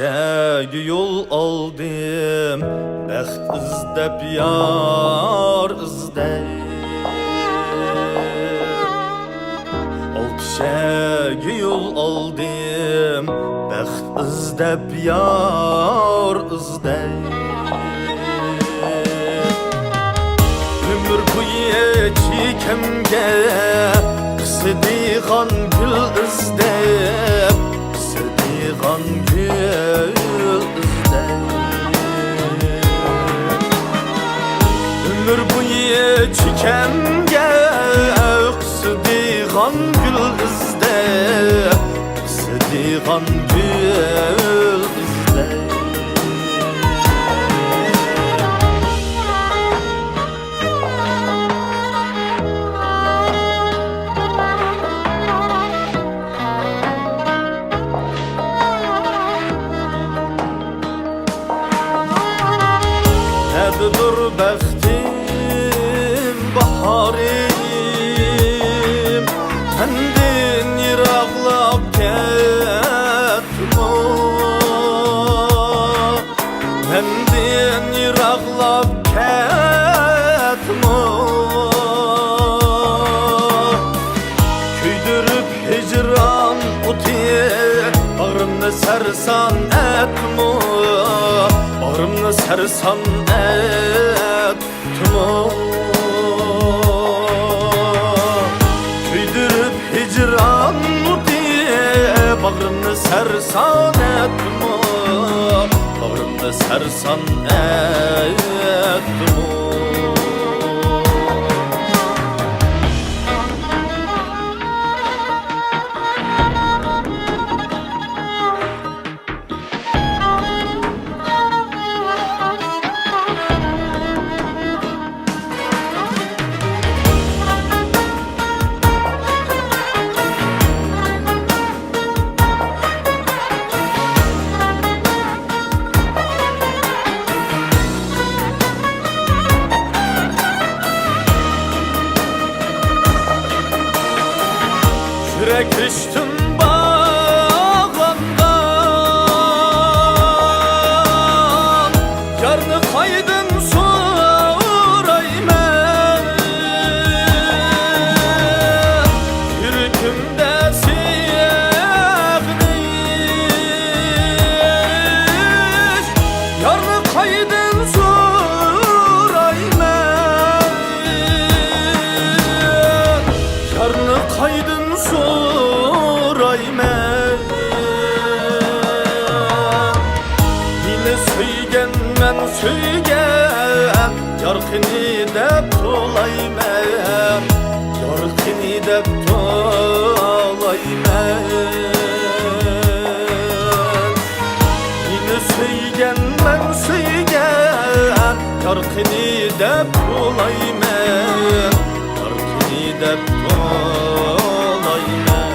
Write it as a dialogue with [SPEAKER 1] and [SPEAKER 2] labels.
[SPEAKER 1] Şegi yol aldım, bəxt izləb yar izləyib. Şegi yol aldım, bəxt izləb yar izləyib. Ömür boyu çekemge qısdiğan gül izləyib, qısdiğan gül izləyib. Ömür boyu çekemge qısdiğan gül izləyib, qısdiğan gül izləyib. Dur bəxtim, baharim, Həndin yıraqlab ketmo, Həndin yıraqlab ketmo. Küydürüb hicran uti, bağrımda sərsan etmo, bağrımda sərsan etmo. Küydürüb hicran uti, bağrımda sərsan etmo, bağrımda sərsan etmo. Yürek düştüm bağlandan, yarını kaydın sorayım. Yürükümde siyahmış, yarını kaydın sorayım. Yarını kaydın sorayım. Yine söygen men söygen, yarkini dep tolayım, yarkini dep tolayım. Yine söygen men söygen, yarkini dep tolayım, yarkini dep tolayım.